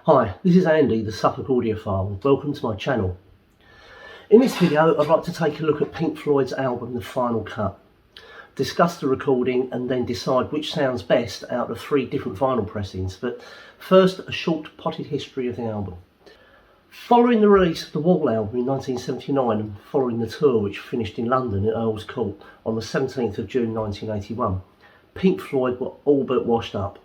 Hi, this is Andy, the Suffolk Audiophile. Welcome to my channel. In this video, I'd like to take a look at Pink Floyd's album, The Final Cut, discuss the recording and then decide which sounds best out of 3 different vinyl pressings. But first, a short potted history of the album. Following the release of the Wall album in 1979 and following the tour which finished in London at Earl's Court on the 17th of June 1981, Pink Floyd were all but washed up.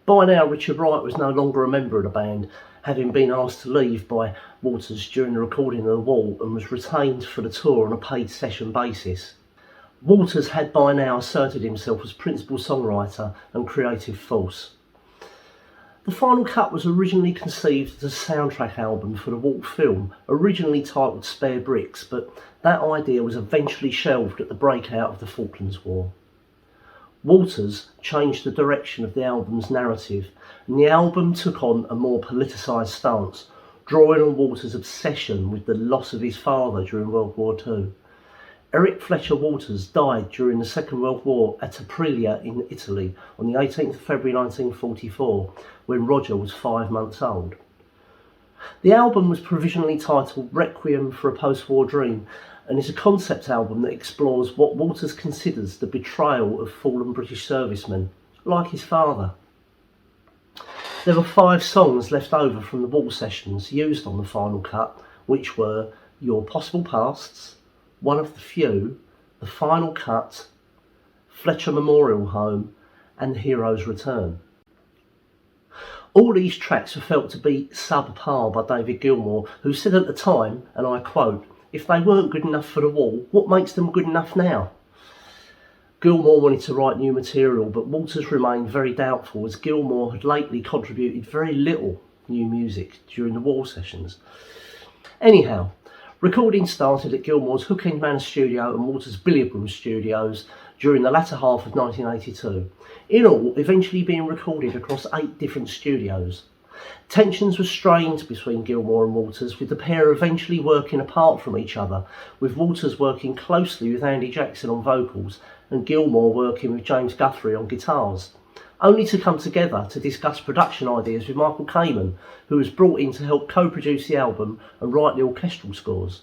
By now, Richard Wright was no longer a member of the band, having been asked to leave by Waters during the recording of The Wall, and was retained for the tour on a paid session basis. Waters had by now asserted himself as principal songwriter and creative force. The Final Cut was originally conceived as a soundtrack album for the Wall film, originally titled Spare Bricks, but that idea was eventually shelved at the breakout of the Falklands War. Waters changed the direction of the album's narrative, and the album took on a more politicised stance, drawing on Waters' obsession with the loss of his father during World War II. Eric Fletcher Waters died during the Second World War at Aprilia in Italy on the 18th of February 1944, when Roger was 5 months old. The album was provisionally titled Requiem for a Post-War Dream, and is a concept album that explores what Waters considers the betrayal of fallen British servicemen, like his father. There were 5 songs left over from the Wall sessions used on the Final Cut, which were Your Possible Pasts, One of the Few, The Final Cut, Fletcher Memorial Home, and Hero's Return. All these tracks were felt to be subpar by David Gilmour, who said at the time, and I quote, "If they weren't good enough for the Wall, what makes them good enough now?" Gilmour wanted to write new material, but Waters remained very doubtful, as Gilmour had lately contributed very little new music during the Wall sessions. Anyhow, recording started at Gilmour's Hook End Manor studio and Waters' Billiard Room studios during the latter half of 1982, in all eventually being recorded across 8 different studios. Tensions were strained between Gilmour and Waters, with the pair eventually working apart from each other, with Waters working closely with Andy Jackson on vocals and Gilmour working with James Guthrie on guitars, only to come together to discuss production ideas with Michael Kamen, who was brought in to help co-produce the album and write the orchestral scores.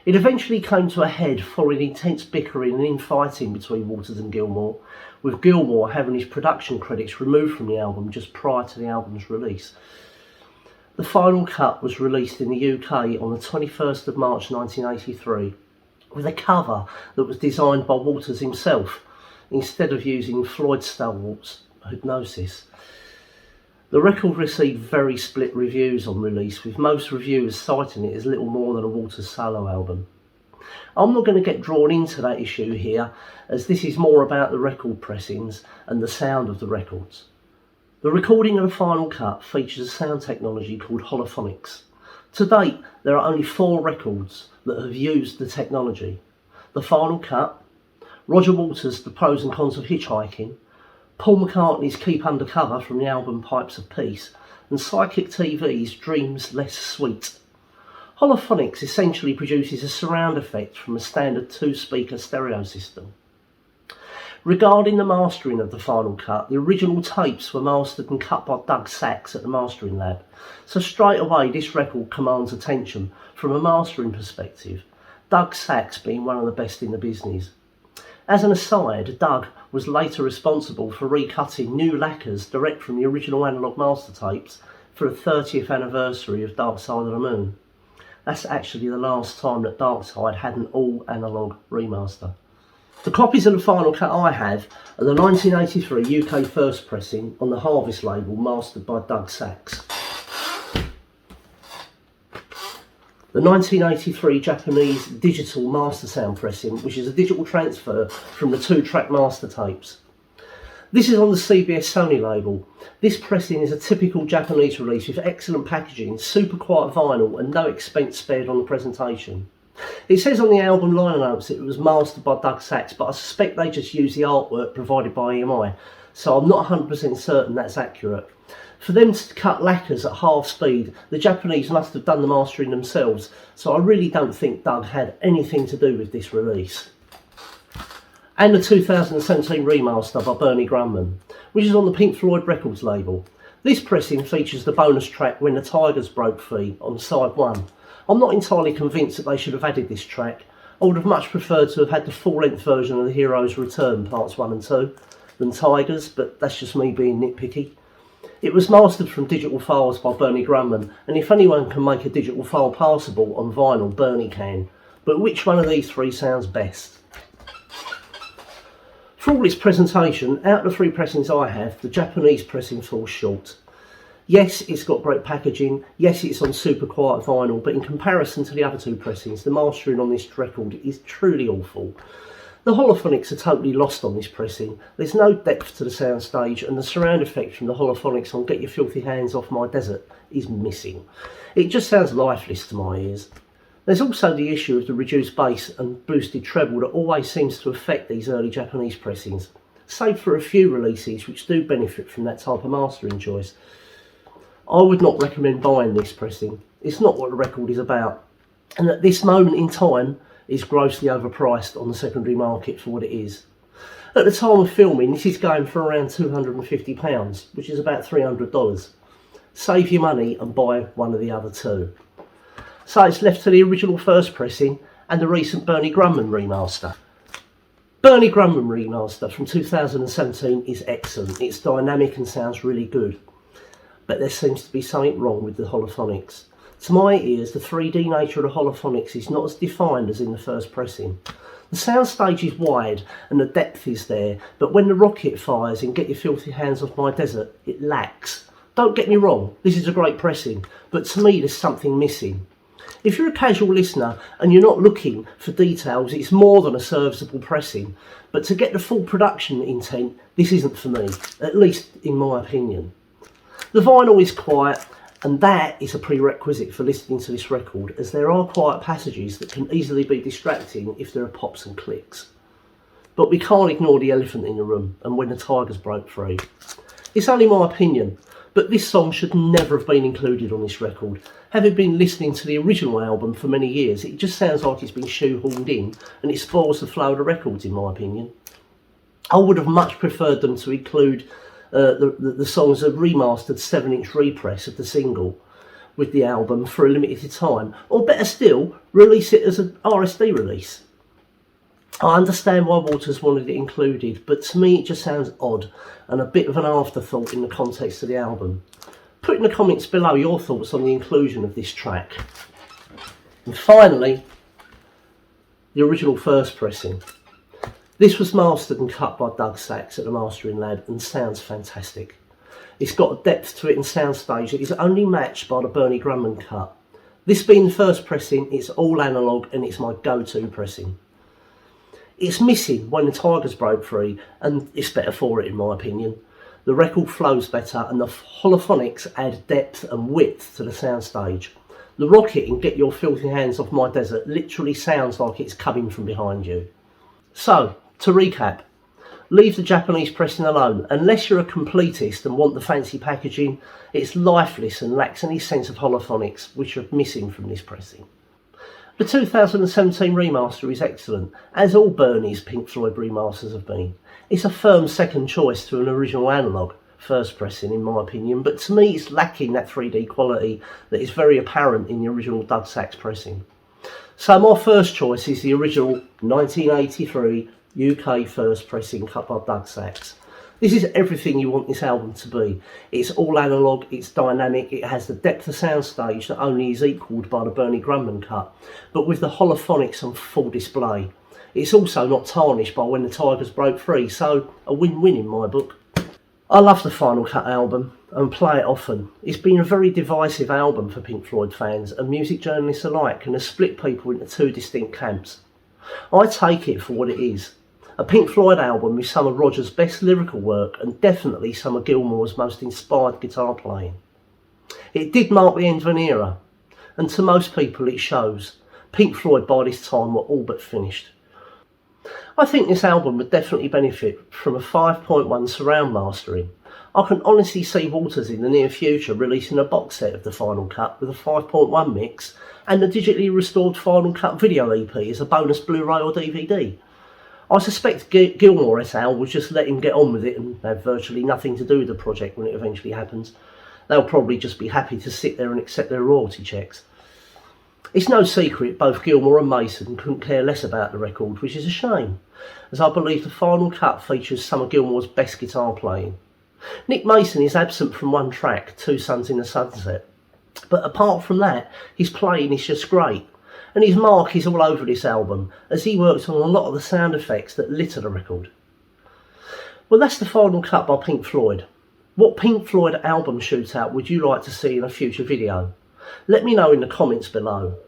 It eventually came to a head following intense bickering and infighting between Waters and Gilmour, with Gilmour having his production credits removed from the album just prior to the album's release. The Final Cut was released in the UK on the 21st of March 1983, with a cover that was designed by Waters himself, instead of using Floyd stalwarts Hypnosis. The record received very split reviews on release, with most reviewers citing it as little more than a Waters solo album. I'm not going to get drawn into that issue here, as this is more about the record pressings and the sound of the records. The recording of the Final Cut features a sound technology called holophonics. To date, there are only 4 records that have used the technology: The Final Cut, Roger Waters' The Pros and Cons of Hitchhiking, Paul McCartney's Keep Undercover from the album Pipes of Peace, and Psychic TV's Dreams Less Sweet. Holophonics essentially produces a surround effect from a standard 2-speaker stereo system. Regarding the mastering of the Final Cut, the original tapes were mastered and cut by Doug Sachs at the Mastering Lab, so straight away this record commands attention from a mastering perspective, Doug Sachs being one of the best in the business. As an aside, Doug was later responsible for recutting new lacquers direct from the original analogue master tapes for the 30th anniversary of Dark Side of the Moon. That's actually the last time that Dark Side had an all analogue remaster. The copies of the final cut I have are the 1983 UK first pressing on the Harvest label, mastered by Doug Sachs. The 1983 Japanese digital master sound pressing, which is a digital transfer from the 2-track master tapes. This is on the CBS Sony label. This pressing is a typical Japanese release with excellent packaging, super quiet vinyl and no expense spared on the presentation. It says on the album liner notes that it was mastered by Doug Sachs, but I suspect they just used the artwork provided by EMI, so I'm not 100% certain that's accurate. For them to cut lacquers at half speed, the Japanese must have done the mastering themselves, so I really don't think Doug had anything to do with this release. And the 2017 remaster by Bernie Grunman, which is on the Pink Floyd Records label. This pressing features the bonus track When the Tigers Broke Free on side 1. I'm not entirely convinced that they should have added this track. I would have much preferred to have had the full-length version of The Hero's Return parts 1 and 2 than Tigers, but that's just me being nitpicky. It was mastered from digital files by Bernie Grunman, and if anyone can make a digital file passable on vinyl, Bernie can. But which one of these three sounds best? For all its presentation, out of the 3 pressings I have, the Japanese pressing falls short. Yes, it's got great packaging, yes, it's on super quiet vinyl, but in comparison to the other 2 pressings, the mastering on this record is truly awful. The holophonics are totally lost on this pressing. There's no depth to the soundstage, and the surround effect from the holophonics on Get Your Filthy Hands Off My Desert is missing. It just sounds lifeless to my ears. There's also the issue of the reduced bass and boosted treble that always seems to affect these early Japanese pressings, save for a few releases which do benefit from that type of mastering choice. I would not recommend buying this pressing. It's not what the record is about, and at this moment in time is grossly overpriced on the secondary market for what it is. At the time of filming, this is going for around £250, which is about $300. Save your money and buy one of the other 2. So it's left to the original first pressing and the recent Bernie Grunman remaster. Bernie Grunman remaster from 2017 is excellent. It's dynamic and sounds really good. But there seems to be something wrong with the holophonics. To my ears, the 3D nature of the holophonics is not as defined as in the first pressing. The soundstage is wide and the depth is there, but when the rocket fires in Get Your Filthy Hands Off My Desert, it lacks. Don't get me wrong, this is a great pressing, but to me there's something missing. If you're a casual listener and you're not looking for details, it's more than a serviceable pressing, but to get the full production intent, this isn't for me, at least in my opinion. The vinyl is quiet, and that is a prerequisite for listening to this record, as there are quiet passages that can easily be distracting if there are pops and clicks. But we can't ignore the elephant in the room and When the Tigers Broke Free. It's only my opinion, but this song should never have been included on this record. Having been listening to the original album for many years, it just sounds like it's been shoehorned in, and it spoils the flow of the records in my opinion. I would have much preferred them to include the song as a remastered 7-inch repress of the single with the album for a limited time, or better still, release it as an RSD release. I understand why Waters wanted it included, but to me it just sounds odd and a bit of an afterthought in the context of the album. Put in the comments below your thoughts on the inclusion of this track. And finally, the original first pressing. This was mastered and cut by Doug Sachs at the Mastering Lab and sounds fantastic. It's got a depth to it and soundstage that is only matched by the Bernie Grunman cut. This being the first pressing, it's all analogue and it's my go-to pressing. It's missing When the Tigers Broke Free, and it's better for it in my opinion. The record flows better and the holophonics add depth and width to the soundstage. The rocket in Get Your Filthy Hands Off My Desert literally sounds like it's coming from behind you. So, to recap, leave the Japanese pressing alone. Unless you're a completist and want the fancy packaging, it's lifeless and lacks any sense of holophonics, which are missing from this pressing. The 2017 remaster is excellent, as all Bernie's Pink Floyd remasters have been. It's a firm second choice to an original analogue first pressing in my opinion, but to me it's lacking that 3D quality that is very apparent in the original Doug Sachs pressing. So my first choice is the original 1983 UK first pressing cut by Doug Sachs. This is everything you want this album to be. It's all analogue, it's dynamic, it has the depth of soundstage that only is equalled by the Bernie Grunman cut, but with the holophonics on full display. It's also not tarnished by When the Tigers Broke Free, so a win-win in my book. I love the Final Cut album and play it often. It's been a very divisive album for Pink Floyd fans and music journalists alike, and has split people into two distinct camps. I take it for what it is. A Pink Floyd album with some of Roger's best lyrical work and definitely some of Gilmour's most inspired guitar playing. It did mark the end of an era, and to most people it shows. Pink Floyd by this time were all but finished. I think this album would definitely benefit from a 5.1 surround mastering. I can honestly see Waters in the near future releasing a box set of the Final Cut with a 5.1 mix and the digitally restored Final Cut video EP as a bonus Blu-ray or DVD. I suspect Gilmour et al. Will just let him get on with it and have virtually nothing to do with the project when it eventually happens. They'll probably just be happy to sit there and accept their royalty checks. It's no secret both Gilmour and Mason couldn't care less about the record, which is a shame, as I believe the Final Cut features some of Gilmour's best guitar playing. Nick Mason is absent from one track, Two Suns in the Sunset, but apart from that, his playing is just great, and his mark is all over this album, as he worked on a lot of the sound effects that litter the record. Well, that's the Final Cut by Pink Floyd. What Pink Floyd album shootout would you like to see in a future video? Let me know in the comments below.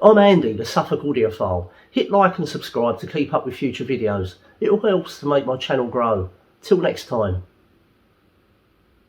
I'm Andy, the Suffolk Audiophile. Hit like and subscribe to keep up with future videos. It all helps to make my channel grow. Till next time.